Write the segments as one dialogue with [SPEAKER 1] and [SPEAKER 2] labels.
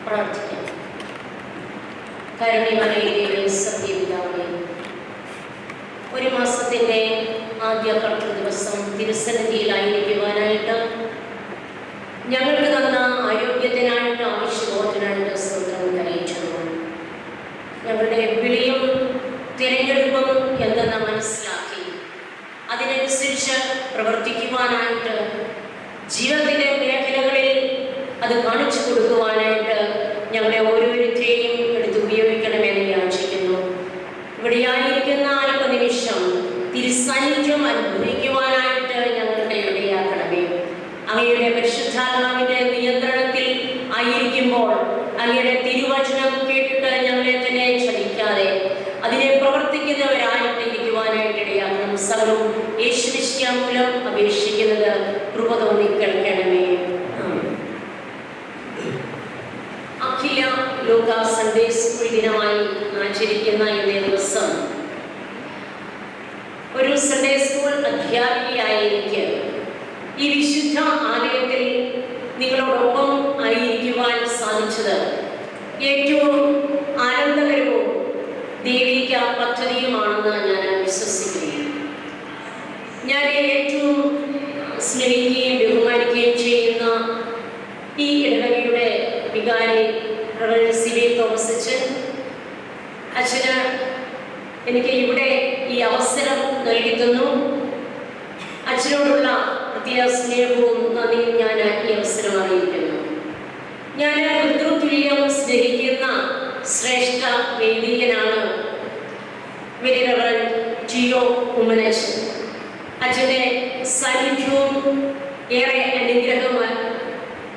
[SPEAKER 1] പ്രാർത്ഥിക്കാം. കരുണമറിയുകയും സത്യപിതാവേ, ഒരു മാസത്തിൻ്റെ ആദ്യ കർത്തൃ ദിവസം തിരുസന്നിധിയിലായിരിക്കുവാനായിട്ട് ഞങ്ങൾക്ക് തന്ന ആരോഗ്യത്തിനായിട്ട് ആവശ്യബോധത്തിനായിട്ട് സ്വന്തം കരയിച്ചുകൊള്ളു. ഞങ്ങളുടെ വിളിയും തിരഞ്ഞെടുപ്പും എന്തെന്ന് മനസ്സിലാക്കി അതിനനുസരിച്ച് പ്രവർത്തിക്കുവാനായിട്ട് ജീവിതത്തിൻ്റെ മേഖലകളിൽ അത് കാണിച്ചു കൊടുക്കുവാനായിട്ട് ഞങ്ങളെ ഓരോരുത്തരെയും എടുത്ത് ഉപയോഗിക്കണമെന്ന് യാചിക്കുന്നു. ഇവിടെയായിരിക്കുന്ന അല്പനിമിഷം തിരുസാന്നിധ്യം അനുഭവിക്കുവാനായിട്ട് ഞങ്ങളുടെ ഇടയാക്കണമേ. അങ്ങയുടെ പരിശുദ്ധാത്മാവിൻ്റെ നിയന്ത്രണത്തിൽ ആയിരിക്കുമ്പോൾ അങ്ങയുടെ തിരുവചനം കേട്ടിട്ട് ഞങ്ങളെ തന്നെ ചലിക്കാതെ അതിനെ പ്രവർത്തിക്കുന്നവരായിട്ട് ഇരിക്കുവാനായിട്ട് ഇടയാക്കണം. സകലവും യേശുവിശിഷ്യ മൂലം അപേക്ഷിക്കുന്നത് കൃപ തോന്നി കേൾക്കണമേ. അഖില ലോക സൺഡേ സ്കൂൾ ദിനമായി ആചരിക്കുന്ന ഇന്നേ ദിവസം ഒരു സൺഡേ സ്കൂൾ അധ്യാപികയായ എനിക്ക് ഈ വിശുദ്ധ ആലയത്തിൽ നിങ്ങളോടൊപ്പം ആയിരിക്കുവാൻ സാധിച്ചത് ഏറ്റവും ആനന്ദകരവും ദൈവിക പദ്ധതിയുമാണെന്ന് ഞാൻ വിശ്വസിക്കുന്നു. ഞാൻ ഏറ്റവും സ്നേഹിക്കുകയും ബഹുമാനിക്കുകയും ചെയ്യുന്ന ഈ ഇടവകയുടെ വികാരി സിബി തോമസ് അച്ഛന് എനിക്ക് ഇവിടെ ഈ അവസരം നൽകി തന്നു. അച്ഛനോടുള്ള പ്രത്യേക സ്നേഹവും നന്ദിയും ഞാൻ ഈ അവസരം അറിയിക്കുന്നു. ഞാൻ പിതൃതുല്യം സ്നേഹിക്കുന്ന ശ്രേഷ്ഠ വൈദികനാണ് വെരി റവറൻഡ് ജിയോ ഉമ്മനച്ചൻ. അച്ഛൻ്റെ സാന്നിധ്യവും ഏറെ അനുഗ്രഹമാണ്.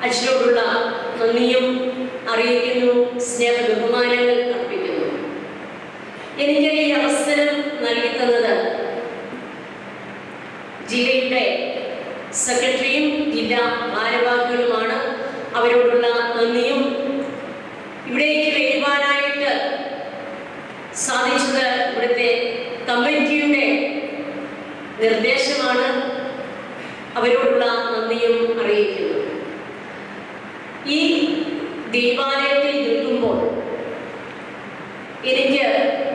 [SPEAKER 1] അച്ഛനോടുള്ള നന്ദിയും അറിയിക്കുന്നു, സ്നേഹ ബഹുമാനങ്ങൾ അർപ്പിക്കുന്നു. എനിക്ക് ഈ അവസരം നൽകി തന്നത് ജില്ലയുടെ സെക്രട്ടറിയും ജില്ലാ ഭാരവാഹികളുമാണ്. അവരോടുള്ള നന്ദിയും ഇവിടേക്ക് വരുവാനായിട്ട് സാധിച്ചത് ഇവിടുത്തെ കമ്മിറ്റിയുടെ നിർദ്ദേശമാണ്. അവരോടുള്ള നന്ദിയും അറിയിക്കുന്നു. ഈ ദൈവാലയത്തിൽ നിൽക്കുമ്പോൾ എനിക്ക്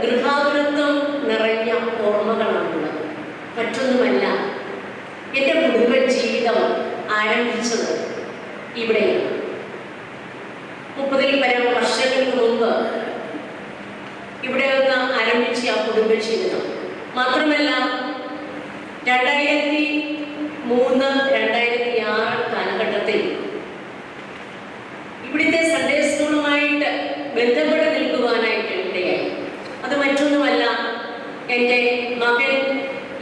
[SPEAKER 1] ഗൃഹാതുരത്വം നിറഞ്ഞ ഓർമ്മകളാണുള്ളത്. മറ്റൊന്നുമല്ല, എൻ്റെ കുടുംബ ജീവിതം ആരംഭിച്ചത് ഇവിടെയാണ്. 30-ൽ പരം വർഷങ്ങൾക്ക് മുമ്പ് ഇവിടെ നിന്ന് ആരംഭിച്ച ആ കുടുംബ ജീവിതം മാത്രമല്ല 2003-2006 കാലഘട്ടത്തിൽ ഇവിടുത്തെ സൺഡേ സ്കൂളുമായിട്ട് ബന്ധപ്പെട്ട് നിൽക്കുവാനായിട്ട് ഇടയായി. അത് മറ്റൊന്നുമല്ല, എൻ്റെ മകൻ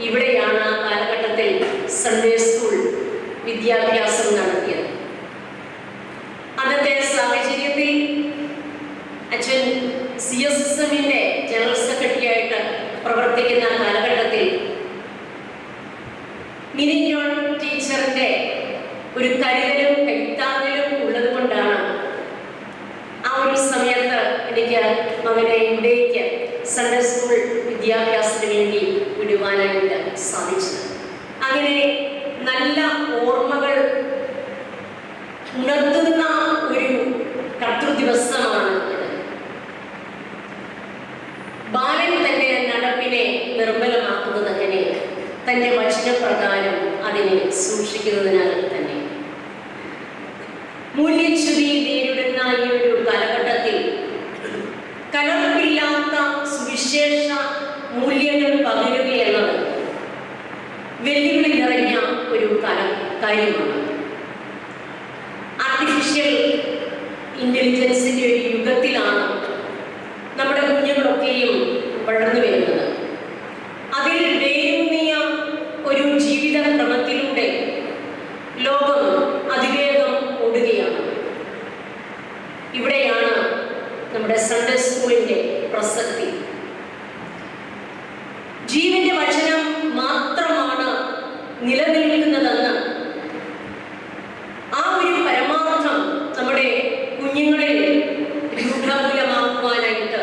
[SPEAKER 1] ഇവിടെയാണ് ആ കാലഘട്ടത്തിൽ സൺഡേ സ്കൂൾ വിദ്യാഭ്യാസം നടത്തിയത്. അന്നത്തെ സാഹചര്യത്തിൽ അച്ഛൻ CSSM-ന്റെ ജനറൽ സെക്രട്ടറിയായിട്ട് പ്രവർത്തിക്കുന്ന കാലഘട്ടത്തിൽ മിനി ജോൺ ടീച്ചറിൻ്റെ ഒരു കരുതലും കൈത്താങ്ങലും ഉള്ളത് കൊണ്ടാണ് ആ ഒരു സമയത്ത് എനിക്ക് മകനെ ഇവിടേക്ക് സൺഡേ സ്കൂൾ വിദ്യാഭ്യാസത്തിന് വേണ്ടി വിടുവാനായിട്ട് സാധിച്ചത്. അങ്ങനെ നല്ല ഓർമ്മകൾ ഉണർത്തുന്ന ഒരു കർത്തൃ ദിവസമാണ് ഇത്. ബാലൻ തൻ്റെ നടപ്പിനെ നിർമ്മലമാക്കുന്നത് അങ്ങനെ തൻ്റെ വചനപ്രകാരം അതിനെ സൂക്ഷിക്കുന്നതിനാൽ തന്നെ. മൂല്യച്യുതി നേരിടുന്ന ഈ ഒരു കാലഘട്ടത്തിൽ കലർപ്പില്ലാത്ത സുവിശേഷ മൂല്യങ്ങൾ പകരുക എന്നത് വെല്ലുവിളി നിറഞ്ഞ ഒരു കാര്യമാണ്. ആർട്ടിഫിഷ്യൽ ഇന്റലിജൻസിന്റെ ഒരു യുഗത്തിലാണ് നമ്മുടെ കുഞ്ഞുങ്ങളൊക്കെയും വളർന്നു വരുന്നത്. അതിൽ വേരൂന്നിയ ഒരു ജീവിത ക്രമത്തിലൂടെ ലോകം അതിവേഗം ഓടുകയാണ്. ഇവിടെയാണ് നമ്മുടെ സൺഡേ സ്കൂളിന്റെ പ്രസക്തി. ജീവന്റെ വചനം മാത്രമാണ് നിലനിൽക്കുന്നതെന്ന് ആ ഒരു പരമാർത്ഥം നമ്മുടെ കുഞ്ഞുങ്ങളിൽ രൂഢമൂലമാക്കുവാനായിട്ട്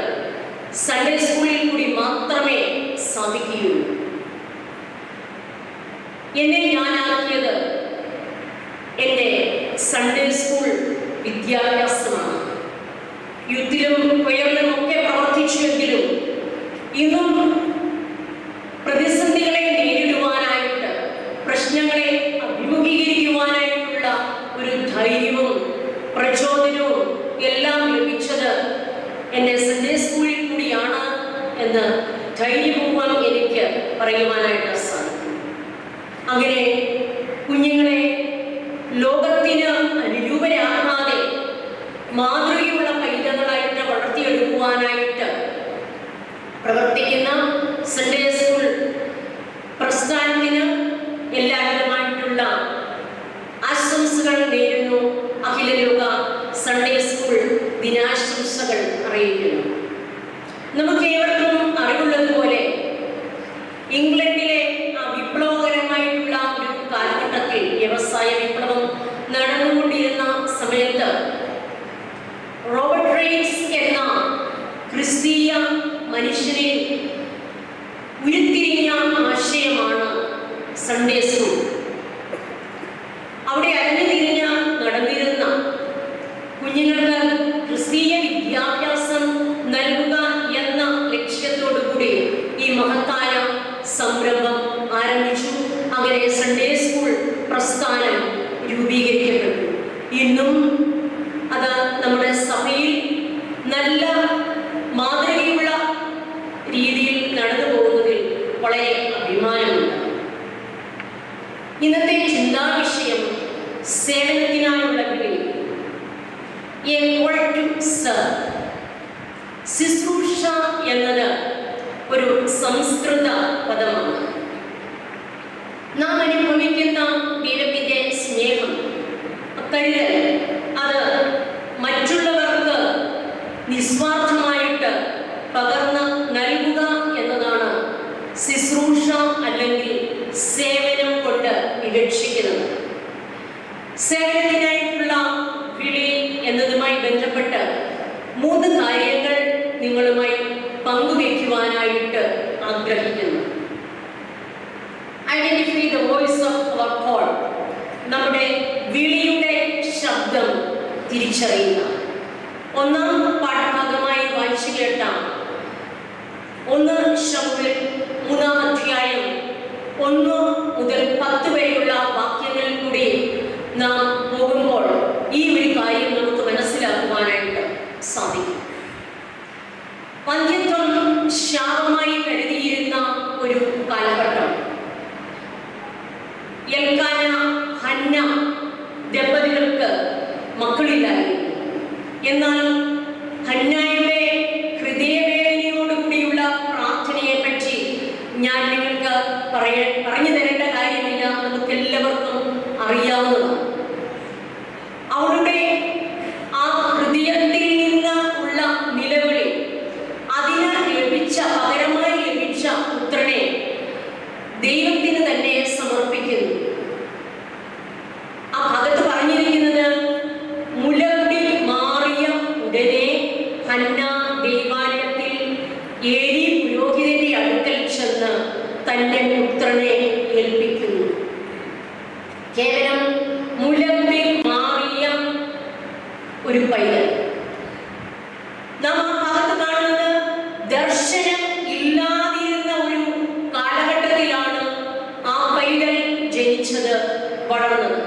[SPEAKER 1] സൺഡേ സ്കൂളിൽ കൂടി മാത്രമേ സാധിക്കുകയുള്ളൂ. എന്നെ ഞാനാക്കിയത് എൻ്റെ സൺഡേ സ്കൂൾ വിദ്യാഭ്യാസമാണ്. യുദ്ധത്തിലും ഉയർന്നും ഒക്കെ പ്രവർത്തിച്ചുവെങ്കിലും ഇന്നും പ്രതിസന്ധികളെ നേരിടുവാനായിട്ട്, പ്രശ്നങ്ങളെ അഭിമുഖീകരിക്കുവാനായിട്ടുള്ള ഒരു ധൈര്യവും പ്രചോദനവും എല്ലാം ലഭിച്ചത് എൻ്റെ സൺഡേ സ്കൂളിൽ കൂടിയാണ് എന്ന് ധൈര്യപൂർവ്വം എനിക്ക് പറയുവാനായിട്ട് സാധിക്കും. അങ്ങനെ കുഞ്ഞുങ്ങളെ ലോകത്തിന് അനുരൂപരാകാതെ മാതൃകയുള്ള പൈതങ്ങളായിട്ട് വളർത്തിയെടുക്കുവാനായിട്ട് പ്രവർത്തിക്കുന്ന സൺഡേ സ്കൂൾ പ്രസ്ഥാനത്തിന് എല്ലാവരുമായിട്ടുള്ള ആശംസകൾ നേരുന്നു. അഖില ലോക സൺഡേ സ്കൂൾ ദിനാശംസകൾ അറിയിക്കുന്നു. നമുക്ക് ഏവർക്കും അറിവുള്ളതുപോലെ ഇംഗ്ലണ്ടിലെ വിപ്ലവകരമായിട്ടുള്ള ഒരു കാലഘട്ടത്തിൽ, വ്യവസായ വിപ്ലവം നടന്നുകൊണ്ടിരുന്ന സമയത്ത് റോബർട്ട് റീഡ്സ് എന്ന ക്രിസ്തീയ മനുഷ്യനെ ഉരുത്തിരിഞ്ഞ ആശയമാണ് സൺഡേ സ്കൂൾ. അവിടെ അലഞ്ഞുതിരിഞ്ഞ് നടന്നിരുന്ന കുഞ്ഞുങ്ങൾക്ക് ക്രിസ്തീയ വിദ്യാഭ്യാസം നൽകുക എന്ന ലക്ഷ്യത്തോടു കൂടി ഈ മഹത്തായ സംരംഭം ആരംഭിച്ചു. അങ്ങനെ സൺഡേ സ്കൂൾ പ്രസ്ഥാനം രൂപീകരിക്കപ്പെട്ടു. ഇന്നും അത് നമ്മുടെ സഭയിൽ നല്ല മാതൃകയുള്ള രീതിയിൽ നടന്നു പോകുന്നതിൽ വളരെ അഭിമാനമുണ്ട്. ഇന്നത്തെ ചിന്താവിഷയം സേവനത്തിനായുള്ള വിളി, എ കോൾ ടു സെർവ്. ശുശ്രൂഷ എന്നത് ഒരു സംസ്കൃത പദമാണ്. നാം അനുഭവിക്കുന്ന ദൈവത്തിന്റെ സ്നേഹം, കരുതൽ, അത് മറ്റുള്ളവർക്ക് നിസ്വാർത്ഥമായിട്ട് പകർന്ന് നൽകുക എന്നതാണ് ശുശ്രൂഷ അല്ലെങ്കിൽ സേവനം കൊണ്ട് വിവക്ഷിക്കുന്നത്. സേവനത്തിനായിട്ടുള്ള വിളി എന്നതുമായി ബന്ധപ്പെട്ട് 3 കാര്യങ്ങൾ നിങ്ങളുമായി പങ്കുവയ്ക്കുവാനായിട്ട് ആഗ്രഹിക്കുന്നു. Identify the voice of our call. നമ്മുടെ വിളിയുടെ ശബ്ദം തിരിച്ചറിയുക. 1-ാം പാഠഭാഗമായി വായിച്ചു കേട്ട 1 ശമൂവേൽ 3-ാം അധ്യായം 1 മുതൽ 10 വരെയുള്ള വാക്യങ്ങളിൽ കൂടി നാം പോകുമ്പോൾ ഈ ഒരു കാര്യം നമുക്ക് മനസ്സിലാക്കുവാനായിട്ട് സാധിക്കും. വന്ധ്യത്വം ശാപമായി കരുതിയിരുന്ന ഒരു കാലഘട്ടം. എൽക്കാന, ഹന്ന ദമ്പതികൾക്ക് മക്കളില്ലായിരുന്നു. എന്നാൽ ഹന്നയുടെ ഹൃദയവേദനയോടുകൂടിയുള്ള പ്രാർത്ഥനയെ പറ്റി ഞാൻ നിങ്ങൾക്ക് പറഞ്ഞു തരേണ്ട കാര്യമില്ല, നമുക്ക് എല്ലാവർക്കും അറിയാവുന്നതാണ്. അവളുടെ ആ ഹൃദയത്തിൽ നിന്ന് ഉള്ള നിലവിളി, അതിന് പകരമായി ലഭിച്ച പുത്രനെ ദൈവത്തിന് തന്നെ സമർപ്പിക്കുന്നു. ആ ഭാഗത്ത് പറഞ്ഞിരിക്കുന്നത്, മുലകുടി മാറിയ ഉടനെ ഹന്ന ദൈവാലയത്തിൽ ഏലി പുരോഹിതന്റെ അടുക്കൽ ചെന്ന് തന്റെ പുത്രനെ ഏൽപ്പിക്കുന്നു. കേവലം മുലകുടി മാറിയ ഒരു പൈതൽ. നാം ആ ഭാഗത്ത് കാണുന്നത് ദർശനം ഇല്ലാതിരുന്ന ഒരു കാലഘട്ടത്തിലാണ് ആ പൈതൽ ജനിച്ചത്, വളർന്നത്.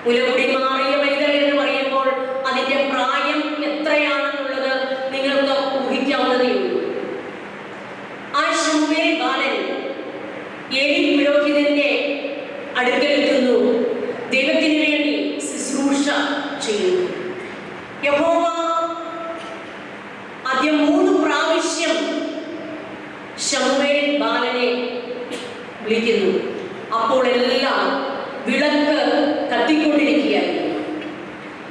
[SPEAKER 1] മുലകുടി മാറിയ പൈതൽ എന്ന് പറയുമ്പോൾ അതിന്റെ പ്രായം എത്രയാണെന്നുള്ളത് നിങ്ങൾക്ക് ഊഹിക്കാവുന്നതേ ഉള്ളൂ. ആ ശമൂവേൽ ബാലൻ ഏലി പുരോഹിതന്റെ അടുക്കലെത്തുന്നു, ദൈവത്തിന് വേണ്ടി ശുശ്രൂഷ ചെയ്യുന്നു. യഹോവ ആദ്യം 3 പ്രാവശ്യം ശമൂവേൽ ബാലനെ വിളിക്കുന്നു. അപ്പോൾ എല്ലാം വിളക്ക് കത്തിക്കൊണ്ടിരിക്കുകയായിരുന്നു.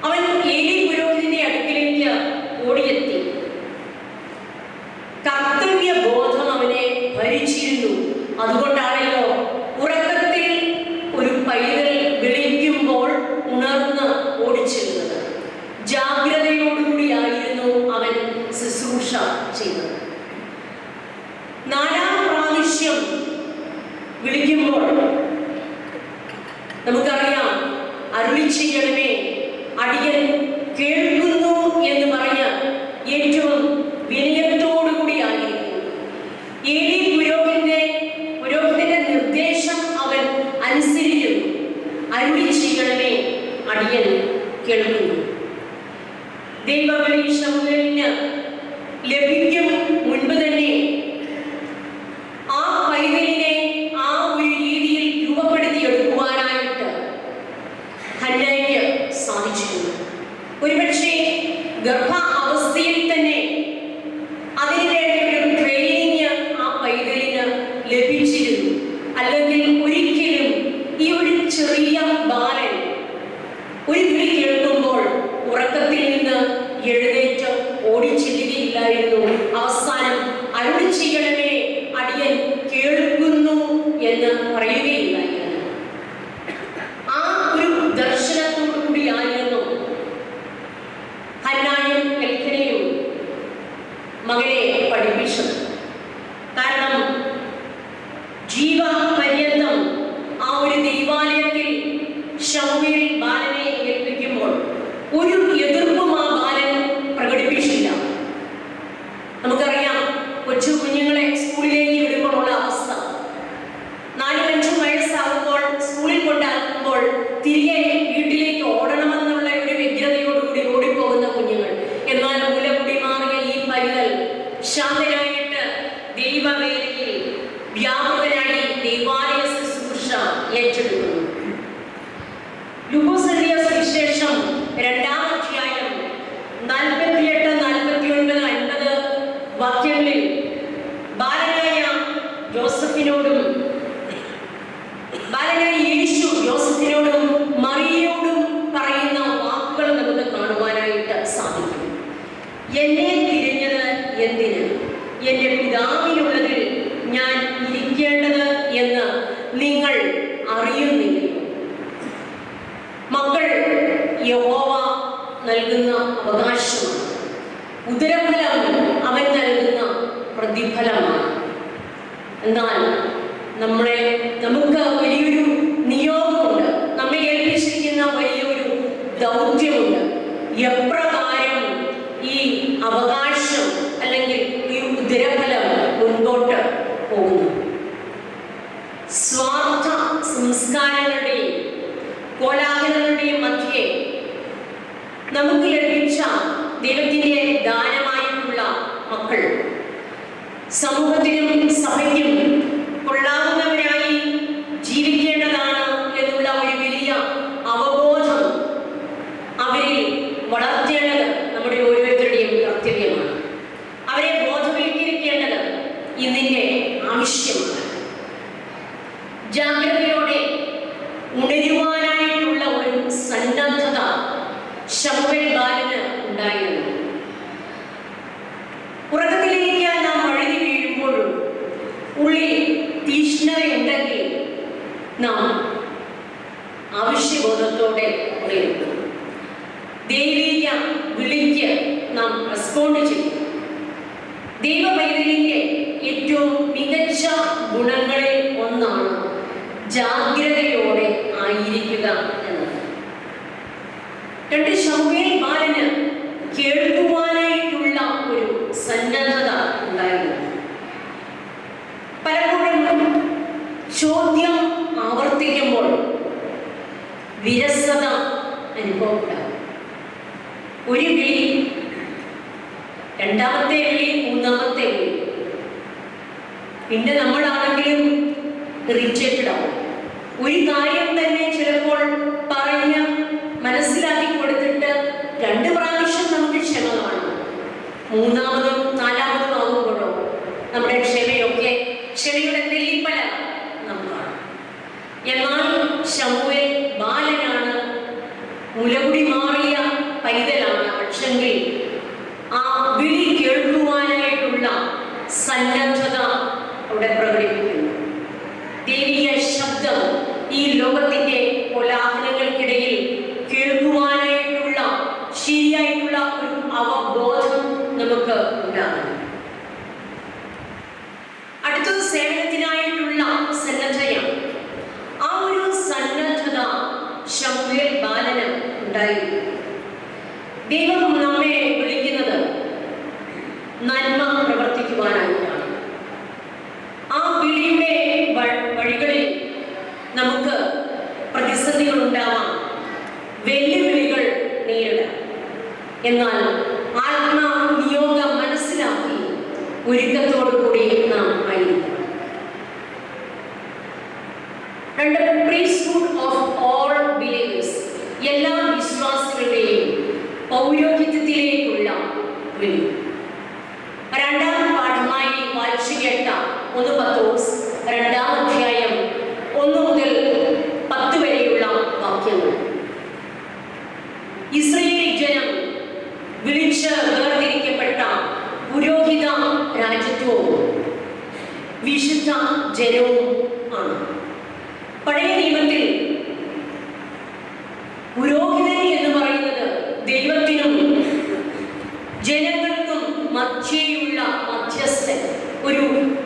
[SPEAKER 1] അവൻ ഏലി പുരോഹിതന്റെ അടുക്കിലേക്ക് ഓടിയെത്തി. കർത്തവ്യ ബോധം അവനെ ഭരിച്ചിരുന്നു. അതുകൊണ്ടാണല്ലോ ഉറക്കത്തിൽ ഒരു പൈതൽ വിളിക്കുമ്പോൾ ഉണർന്ന് ഓടിച്ചിരുന്നത്. ജാഗ്രതയോടുകൂടിയായിരുന്നു അവൻ ശുശ്രൂഷ ചെയ്തത്. 4-ാം പ്രാവശ്യം വിളിക്കുമ്പോൾ നമുക്കറിയാം, അരുളി ചെയ്യണമേ, അടിയൻ കേൾക്കുന്നു എന്ന് പറഞ്ഞ ദൈവവിളി ശമൂവേലിന് ലഭിക്കും മുൻപ് തന്നെ ആ പൈതലിനെ ആ ഒരു രീതിയിൽ രൂപപ്പെടുത്തിയെടുക്കുവാനായിട്ട് ഹന്നയ്ക്ക് സാധിച്ചിരുന്നു. ഒരുപക്ഷെ ഗർഭാവസ്ഥയിൽ തന്നെ അതിനുവേണ്ടി ഒരു ട്രെയിനിങ് ആ പൈതലിന് ലഭിച്ചിരുന്നു. അല്ലെങ്കിൽ ഒരിക്കലും ഈ ഒരു ചെറിയ ബാലൻ ഒരു വിളി കേൾക്കുമ്പോൾ ഉറക്കത്തിൽ നിന്ന് എഴുന്നേറ്റ് ഓടിച്ചെല്ലുകയില്ലായിരുന്നു. അവസാനം അരുളി ചെയ്യണമേ, അടിയൻ കേൾക്കുന്നു എന്ന് പറയുകയില്ലായിരുന്നു. ആ ഒരു ദർശനത്തോടു കൂടിയായിരുന്നു ഹന്നായും എൽക്കനയും മകനെ പഠിപ്പിച്ചത്. കാരണം ജീവപര്യന്തം ആ ഒരു ദൈവാലയത്തിൽ ശമൂവേൽ ബാലനെ ഏൽപ്പിക്കുമ്പോൾ ഒരു എതിർപ്പും ആ ബാലൻ പ്രകടിപ്പിച്ചില്ല. നമുക്കറിയാം, കൊച്ചു കുഞ്ഞുങ്ങളെ സ്കൂളിലേക്ക് വിടുമ്പോഴുള്ള അവസ്ഥ. 4-5 വയസ്സാകുമ്പോൾ സ്കൂളിൽ കൊണ്ടാക്കുമ്പോൾ തിരികെ വീട്ടിലേക്ക് ഓടണമെന്നുള്ള ഒരു വ്യഗ്രതയോടുകൂടി ഓടിപ്പോകുന്ന കുഞ്ഞുങ്ങൾ. എന്നാൽ മുലകുടി മാറിയ ഈ പൈതൽ ശാന്തനായിട്ട് ദൈവവേദിയിൽ വ്യാപകനായി ദൈവാലയ ശുശ്രൂഷ ഏറ്റെടുക്കുന്നു. ലൂക്കോസ് എഴുതിയ സുവിശേഷം 2-ാം അധ്യായം 48, 49, 50 വാക്യങ്ങളിൽ ബാലനായ ജോസഫിനോടും ബാലനായ യേശു ജോസഫിനോടും മറിയയോടും പറയുന്ന വാക്കുകൾ നമുക്ക് കാണുവാനായിട്ട് സാധിക്കും. എന്നെ തിരഞ്ഞത് എന്തിന്? എൻ്റെ പിതാവിനുള്ളതിൽ ഞാൻ ഇരിക്കേണ്ടത് എന്ന് നിങ്ങൾ അറിയുന്നില്ല. മക്കൾ യഹോവ നൽകുന്ന അവകാശമാണ്. ഉദരഫലം അവൻ നൽകുന്ന പ്രതിഫലമാണ്. എന്നാൽ നമുക്ക് വലിയൊരു നിയോഗമുണ്ട്, നമ്മെ ഏൽപ്പിച്ചിരിക്കുന്ന വലിയൊരു ദൗത്യമുണ്ട്. എപ്രകാരം ഈ അവകാശം അല്ലെങ്കിൽ ഈ ഉദരഫലം മുൻപോട്ട് പോകുന്നു? സ്വാർത്ഥ സംസ്കാരങ്ങളുടെയും കോലാഹലങ്ങളുടെയും മധ്യേ നമുക്ക് ലഭിച്ച ദൈവത്തിൻ്റെ ദാനമായിട്ടുള്ള മക്കൾ സമൂഹത്തിനും സഭയ്ക്കും കൊള്ളാവുന്നവരായി ജീവിക്കേണ്ടതാണ് എന്നുള്ള ഒരു വലിയ അവബോധം അവരിൽ വളർത്തേണ്ടത് നമ്മുടെ ഓരോരുത്തരുടെയും കർത്തവ്യമാണ്. അവരെ ബോധവൽക്കരിക്കേണ്ടത് ഇന്നിൻ്റെ ആവശ്യമാണ്. ജാഗ്രതയോടെ ഉണരുവാനായിട്ടുള്ള ഒരു സന്നദ്ധത ശമൂവേൽ ബാലന് ഉണ്ടായിരുന്നു. ഉറക്കത്തിലേക്ക് നാം വഴുതി വീഴുമ്പോഴും ഉള്ളിൽ തീഷ്ണതയുണ്ടെങ്കിൽ നാം ആവശ്യബോധത്തോടെ ഉണരുന്നു. ദൈവിക വിളിക്ക് നാം റെസ്പോണ്ട് ചെയ്യും. ദൈവപൈതലിൻ്റെ ഏറ്റവും മികച്ച ഗുണങ്ങളിൽ ഒന്നാണ് ജാഗ്രതയോടെ ആയിരിക്കുക എന്നത്. 2 ശമൂവേൽ ബാലന് കേൾക്കുവാനായിട്ടുള്ള ഒരു സന്നദ്ധത ഉണ്ടായിരുന്നു. പലപ്പോഴും ചോദ്യം ആവർത്തിക്കുമ്പോൾ വിരസത അനുഭവപ്പെടാം. ഒരു വിളി, 2ാമത്തെ വിളി, 3ാമത്തെ വിളി, പിന്നെ നമ്മളാണെങ്കിലും റിജക്റ്റഡ് ആവും. ഒരു കാര്യം തന്നെ ചിലപ്പോൾ പറഞ്ഞ് മനസ്സിലാക്കി കൊടുത്തിട്ട് 2 പ്രാവശ്യം നമുക്ക് ക്ഷമ കാണും. 3ാമതും 4ാമതും ആകുമ്പോഴോ നമ്മുടെ ക്ഷമയുടെ നെല്ലിപ്പല നാം കാണും. എന്നാൽ ശമൂവേൽ ബാലനാണ്, മുലകുടി മാറിയ പൈതലാണ്. പക്ഷെങ്കിൽ ആ വിളി കേൾക്കുവാനായിട്ടുള്ള സന്നദ്ധത അവിടെ പ്രകടിപ്പിക്കുന്നു. ദൈവിക ശബ്ദം ഈ ലോകത്തിന്റെ കോലാഹലങ്ങൾക്കിടയിൽ കേൾക്കുവാനായിട്ടുള്ള ശരിയായിട്ടുള്ള ഒരു അവബോധം നമുക്ക് ഉണ്ടാകും. അടുത്തത് സേവനത്തിനായിട്ടുള്ള സന്നദ്ധയാണ്. ആ ഒരു സന്നദ്ധത ശമൂവേൽ ബാലന് ഉണ്ടായിരുന്നു. ദൈവം നമ്മെ വിളിക്കുന്നത് നന്മ പ്രവർത്തിക്കുവാനായിട്ടാണ്. ആ വിളിയുടെ വഴികളിൽ നമുക്ക് പ്രതിസന്ധികൾ ഉണ്ടാവാം, വെല്ലുവിളികൾ നേരിടാം. എന്നാൽ ആത്മനിയോഗം മനസ്സിലാക്കി ഒരുക്കത്തോടുകൂടി നാം ആയിരിക്കണം. രണ്ട്, പ്രീസ്റ്റ്ഹുഡ് ഓഫ് ഓൾ ബിലീവേഴ്സ്, എല്ലാ വിശ്വാസികളുടെയും പൗരോഹിത്യത്തിലേക്കുള്ള വിളി. രണ്ടാം പാഠമായി വായിച്ചു കേട്ട 1 പത്രോസ് 2-ാം അധ്യായം 1 മുതൽ 10 വരെയുള്ള വാക്യങ്ങൾ. ഇസ്രായേൽ ജനം വിളിച്ച് വേർതിരിക്കപ്പെട്ട പുരോഹിത രാജ്യത്വവും വിശുദ്ധ ജനവും ആണ്. പഴയ നിയമത്തിൽ പുരോഹിതൻ എന്ന് പറയുന്നത് ദൈവത്തിനും ജനങ്ങൾക്കും മധ്യേയുള്ള മധ്യസ്ഥൻ, ഒരു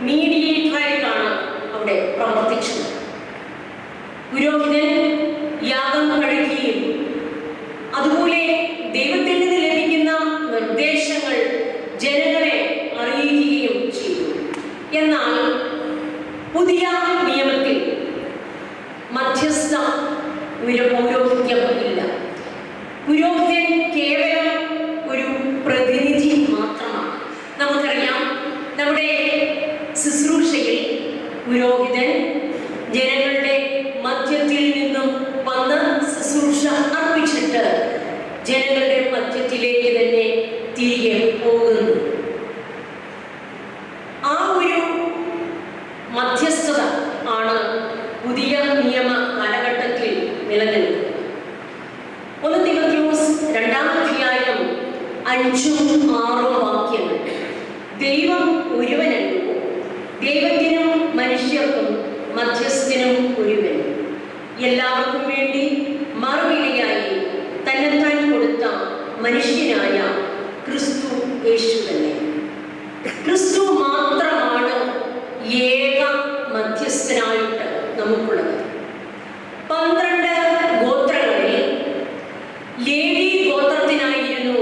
[SPEAKER 1] മീഡിയേറ്ററായിട്ടാണ് അവിടെ പ്രവർത്തിച്ചത്. പുരോഹിതൻ യാഗം കഴിക്കുകയും അതുപോലെ ദൈവത്തിൽ നിന്ന് ലഭിക്കുന്ന നിർദ്ദേശങ്ങൾ ജനങ്ങളെ അറിയിക്കുകയും ചെയ്തു. എന്നാൽ പുതിയ നിയമത്തിൽ മധ്യസ്ഥ പൗരോഹിത്യം ഇല്ല. പുരോഹിതൻ കേവലം ഒരു പ്രതിനിധി മാത്രമാണ്. നമുക്കറിയാം, നമ്മുടെ ശുശ്രൂഷയിൽ പുരോഹിതൻ ജനങ്ങളുടെ മധ്യത്തിൽ നിന്നും വന്ന് ശുശ്രൂഷ അർപ്പിച്ചിട്ട് ജനങ്ങളുടെ മധ്യത്തിലേക്ക് തന്നെ തിരികെ പോകുന്നു. ആ ഒരു മധ്യസ്ഥത ആണ് പുതിയ നിയമ കാലഘട്ടത്തിൽ നിലനിൽക്കുന്നത്. 1 തിമോഥെയോസ് 2-ാം അധ്യായം 5-6 വാക്യങ്ങൾ. ദൈവം ഒരുവനല്ലോ, ദൈവത്തിനും മനുഷ്യർക്കും മധ്യസ്ഥനും ഒരുവൻ, എല്ലാവർക്കും വേണ്ടി മറുവിലയായി തന്നെത്താൻ കൊടുത്ത മനുഷ്യനായ ക്രിസ്തു യേശു തന്നെ. ക്രിസ്തു മാത്രമാണ് ഏക മധ്യസ്ഥനായിട്ട് നമുക്കുള്ളത്. 12 ഗോത്രങ്ങളിൽ ലേവി ഗോത്രത്തിനായിരുന്നു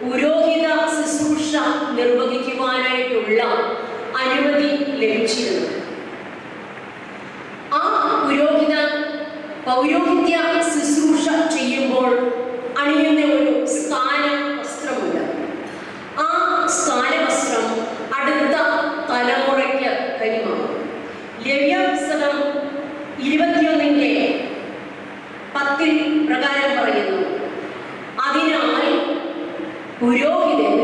[SPEAKER 1] പുരോഹിത ശുശ്രൂഷ നിർവഹിക്കുവാനായിട്ടുള്ള അനുമതി ലഭിച്ചിരുന്നത്. ആ പൗരോഹിത്യ ശുശ്രൂഷ ചെയ്യുമ്പോൾ അണിയുന്ന ഒരു സ്ഥാന വസ്ത്രമുണ്ട്. ആ സ്ഥാനവസ്ത്രം അടുത്ത തലമുറയ്ക്ക് കൈമാറും. ലേവ്യപുസ്തകം 21:10 പ്രകാരം പറയുന്നു, അതിനാൽ പുരോഹിതൻ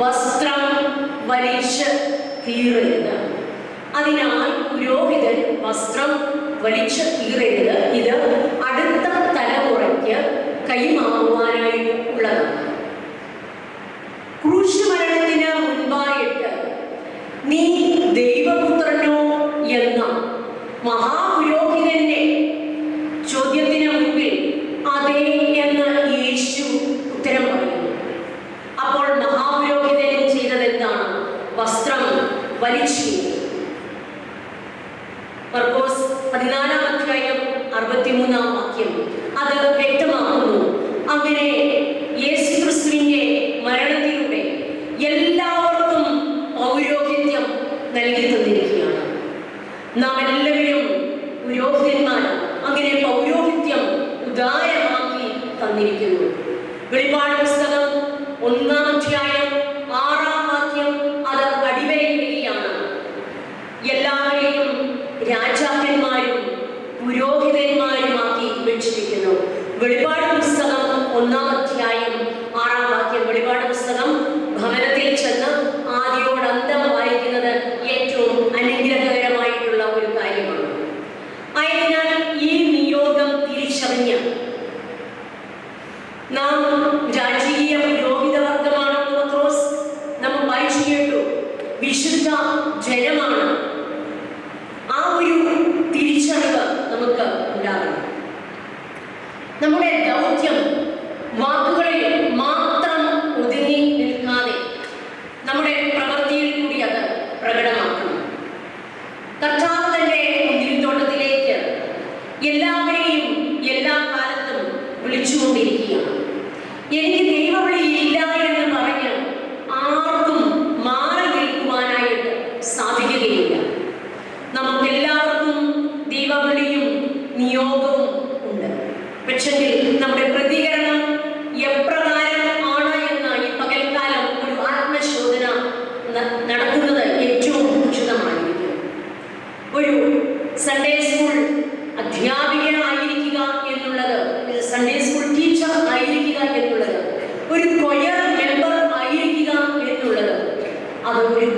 [SPEAKER 1] വസ്ത്രം വലിച്ച് കീറരുത്. അതിനാൽ പുരോഹിതൻ വസ്ത്രം വലിച്ച് കീറരുത്. ഇത് അടുത്ത തലമുറയ്ക്ക് കൈമാറുവാനായിട്ടുള്ളതാണ്. ക്രൂശുമരണത്തിന് മുൻപായിട്ട് നീ ദൈവപുത്രനോ എന്ന മഹാപുരോഹിതന്റെ ചോദ്യത്തിന് മുൻപിൽ അതേ എന്ന് യേശു ഉത്തരം പറയുന്നു. അപ്പോൾ മഹാപുരോഹിതൻ ചെയ്തത് എന്താണ്? വസ്ത്രം വലിച്ചു. മർക്കോസ് 14-ാം അധ്യായം 63-ാം വാക്യം അത് വ്യക്തമാക്കുന്നു. അങ്ങനെ യേശുക്രിസ്തുവിന്റെ മരണത്തിലൂടെ എല്ലാവർക്കും പൗരോഹിത്യം നൽകി തന്നിരിക്കുകയാണ്. നാം എല്ലാവരും പുരോഹിതന്മാരാണ്. അങ്ങനെ പൗരോഹിത്യം ഉദാരമാക്കി തന്നിരിക്കുന്നു. വെളിപ്പാട് പുസ്തകം 1-ാം അധ്യായം 6-ാം വാക്യം അത് അടിവരയിടുകയാണ്. എല്ലാവരെയും രാജാക്കന്മാരും പുരോഹിതന്മാരുമാക്കി വെച്ചിരിക്കുന്നു. വെളിപ്പാട് പുസ്തകം 1-ാം അധ്യായം 6-ാം വാക്യം. വെളിപ്പാട് പുസ്തകം ഭവനത്തിൽ ചെന്ന് ആദ്യോടന്തം വായിക്കുന്നത് ഏറ്റവും അനുഗ്രഹകരമായിട്ടുള്ള ഒരു കാര്യമാണ്. ആയതിനാൽ ഈ നിയോഗം തിരിച്ചറിഞ്ഞ് നാം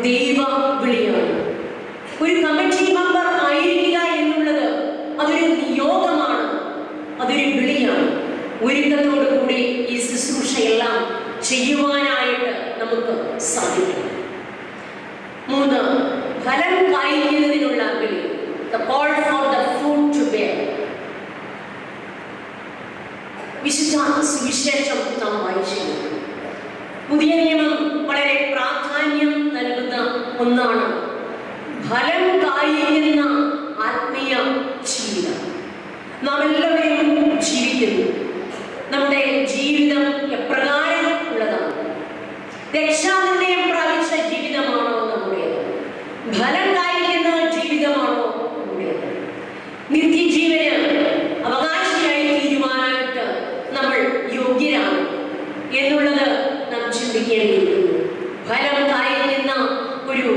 [SPEAKER 1] ദൈവ വിളിയാണ്. ഒരു കമ്മിറ്റി മെമ്പർ ആയിരിക്കുക എന്നുള്ളത് അതൊരു നിയോഗമാണ്, അതൊരു വിളിയാണ്. ഒരുക്കത്തോടു കൂടി ഈ ശുശ്രൂഷയെല്ലാം ചെയ്യുവാനായിട്ട് നമുക്ക് സാധിക്കും. 3, ഫലം കായ്ക്കുന്നതിനുള്ള വിളി. The call for the fruit to bear. വിശുദ്ധ സുവിശേഷം നാം വായിച്ചിരുന്നു. പുതിയ നിയമം വളരെ പ്രാധാന്യം നൽകുന്ന ഒന്നാണ് ഫലം കായ്ക്കുന്ന ആത്മീയ ജീവിതം. നാം എല്ലാവരും ജീവിക്കുന്നു. നമ്മുടെ ജീവിതം എപ്രകാരം ഉള്ളതാണ്? രക്ഷാനിർണയം പ്രാപിച്ച ജീവിതമാണോ നമ്മുടേത്? ഫലം കായ്ക്കുന്ന ജീവിതമാണോ നമ്മുടേത്? നിത്യജീവന് അവകാശിയായി തീരുമാനമായിട്ട് നമ്മൾ യോഗ്യരാണ് എന്നുള്ളത് നാം ചിന്തിക്കേണ്ടിയിരിക്കുന്നു. ഫലം കായ്ക്കുന്ന ഒരു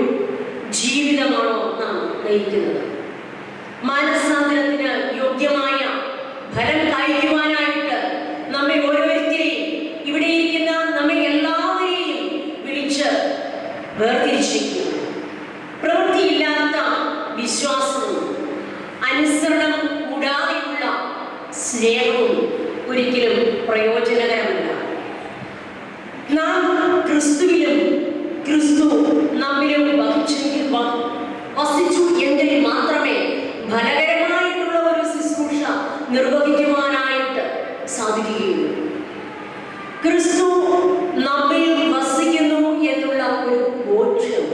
[SPEAKER 1] ജീവിതമാണോ നാം നയിക്കുന്നത്? മാനസാന്തരത്തിന് യോഗ്യമായ ഫലം കായ്ക്കുവാനായിട്ട് നമ്മെ ഓരോരുത്തരെയും, ഇവിടെ ഇരിക്കുന്ന നമ്മെ എല്ലാവരെയും വിളിച്ച് വേർതിരിച്ചിരിക്കുന്നു. പ്രവൃത്തിയില്ലാത്ത വിശ്വാസവും അനുസരണം കൂടാതെയുള്ള സ്നേഹവും ഒരിക്കലും പ്രയോജനകരമല്ല. നാം ക്രിസ്തുവിലും ക്രിസ്തു നമ്മിലും വസിച്ചു എങ്കിൽ മാത്രമേ ഫലകരമായിട്ടുള്ള ഒരു ശുശ്രൂഷ നിർവഹിക്കുവാനായിട്ട് സാധിക്കുകയുള്ളൂ. ക്രിസ്തു നമ്മിൽ വസിക്കുന്നു എന്നുള്ള ഒരു ബോധ്യം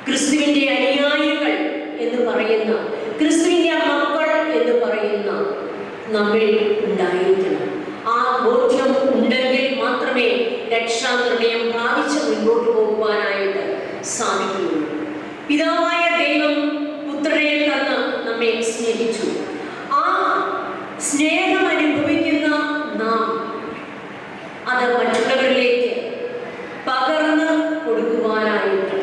[SPEAKER 1] ക്രിസ്തുവിന്റെ അനുയായികൾ എന്ന് പറയുന്ന, ക്രിസ്തുവിന്റെ മക്കൾ എന്ന് പറയുന്ന നമ്മിൽ ഉണ്ടായിരിക്കണം. ആ ബോധ്യം ഉണ്ടെങ്കിൽ മാത്രമേ രക്ഷാനിർണയം പ്രാപിച്ച് മുൻപോട്ട് പോകുവാനായിട്ട് സാധിക്കുകയുള്ളൂ. പിതാവായ ദൈവം പുത്രനെ തന്ന് നമ്മെ സ്നേഹിച്ചു. ആ സ്നേഹം അനുഭവിക്കുന്ന നാം അത് മറ്റുള്ളവരിലേക്ക് പകർന്ന് കൊടുക്കുവാനായിട്ട്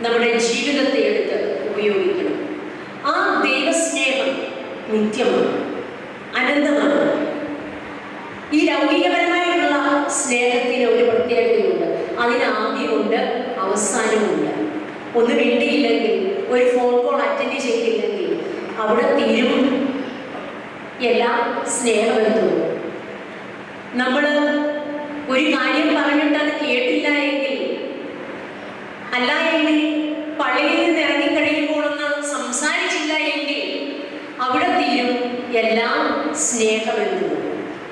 [SPEAKER 1] നമ്മുടെ ജീവിതത്തെ എടുത്ത് ഉപയോഗിക്കണം. ആ ദൈവസ്നേഹം നിത്യമാണ്, അനന്തമാണ്. ഈ ലൗകികപരമായിട്ടുള്ള സ്നേഹത്തിന് ഒരു പ്രത്യേകതയുണ്ട്. അതിന് ആദ്യമുണ്ട്, അവസാനമുണ്ട്. ഒന്ന് വേണ്ടിയില്ലെങ്കിൽ, ഒരു ഫോൺ കോൾ അറ്റൻഡ് ചെയ്തില്ലെങ്കിൽ അവിടെ തീരും എല്ലാ സ്നേഹബന്ധവും. നമ്മൾ ഒരു കാര്യം പറഞ്ഞിട്ട് അത് കേട്ടില്ല എങ്കിൽ, അല്ല എങ്കിൽ പള്ളിയിൽ നിന്ന് ഇറങ്ങിക്കഴിയുമ്പോഴൊന്ന് സംസാരിച്ചില്ല എങ്കിൽ അവിടെ തീരും എല്ലാ സ്നേഹബന്ധവും.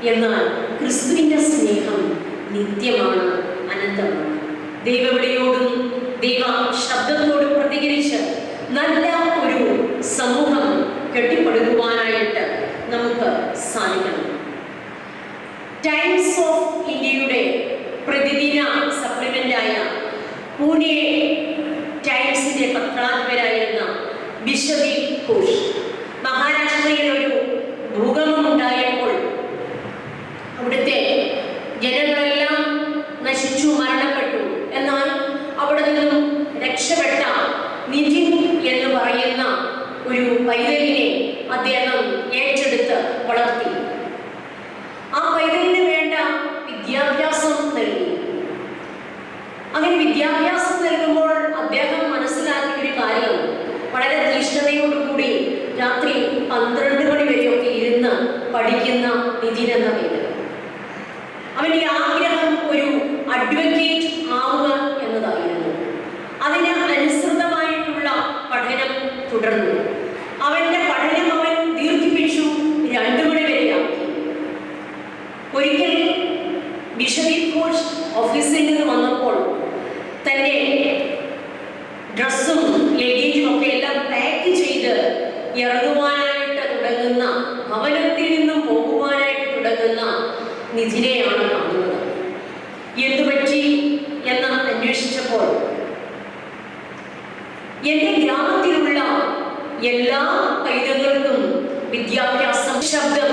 [SPEAKER 1] എന്നാൽ ക്രിസ്തുവിൻ്റെ സ്നേഹം നിത്യമാണ്, അനന്തമാണ്. ദൈവവിളിയോടും ദൈവ ശബ്ദത്തോടും പ്രതികരിച്ച് നല്ല ഒരു സമൂഹം കെട്ടിപ്പടുക്കുവാനായിട്ട് നമുക്ക് സാധിക്കണം. ടൈംസ് ഓഫ് ഇന്ത്യയുടെ പ്രതിദിന സപ്ലിമെന്റായ പൂനെ ടൈംസിന്റെ പത്രാധിപരായിരുന്ന ബിഷപ്പ് ഘോഷ് മഹാരാഷ്ട്രയിൽ ഒരു ഭൂകമ്പം ഉണ്ടായപ്പോൾ അവിടുത്തെ ജനങ്ങളെല്ലാം നശിച്ചു, മരണപ്പെട്ടു. എന്നാൽ അവിടെ നിന്നും രക്ഷപ്പെട്ട നിധിൻ എന്ന് പറയുന്ന ഒരു പൈതലിനെ അദ്ദേഹം ഏറ്റെടുത്ത് വളർത്തി. ആ പൈതലിന് വേണ്ട വിദ്യാഭ്യാസം നൽകി. അങ്ങനെ വിദ്യാഭ്യാസം നൽകുമ്പോൾ അദ്ദേഹം മനസ്സിലാക്കിയ ഒരു കാര്യം, വളരെ തീഷ്ണതയോടുകൂടി രാത്രി 12 മണി വരെയൊക്കെ ഇരുന്ന് പഠിക്കുന്ന നിധിൻ എന്ന പേര്. അവന്റെ ആഗ്രഹം ഒരു അഡ്വക്കേറ്റ് ആവുക എന്നതായിരുന്നു. അതിന് അനുസൃതമായിട്ടുള്ള പഠനം തുടർന്നു. അവന്റെ പഠനം അവൻ ദീർഘിപ്പിച്ചു, 2 മണി വരെയാക്കി. ഒരിക്കൽ ബിഷപ്പ് ഘോഷ് ഓഫീസിൽ നിന്ന് വന്നപ്പോൾ തന്റെ ഡ്രസ്സും ലഗേജും ഒക്കെ എല്ലാം പാക്ക് ചെയ്ത് ഇറങ്ങുവാനായിട്ട് തുടങ്ങുന്ന, ഭവനത്തിൽ നിന്നും പോകുവാനായിട്ട് തുടങ്ങുന്ന നിധിനെയാണ് കാണുന്നത്. എന്തുപറ്റി എന്ന് അന്വേഷിച്ചപ്പോൾ എന്റെ ഗ്രാമത്തിലുള്ള എല്ലാ പൈതങ്ങൾക്കും വിദ്യാഭ്യാസം, ശബ്ദം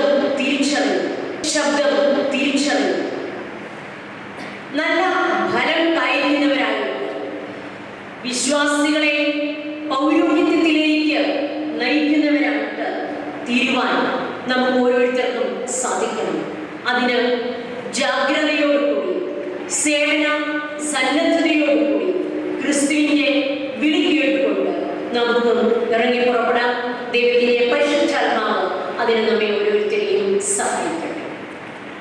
[SPEAKER 1] തിരിച്ചറിഞ്ഞു, നല്ല ഫലം കായ്ക്കുന്നവരായി വിശ്വാസികളെ പൗരോഹിത്യത്തിലേക്ക് നയിക്കുന്നവരായിട്ട് തീരുവാൻ നമുക്ക് ഓരോരുത്തർക്കും സാധിക്കണം. അതിന്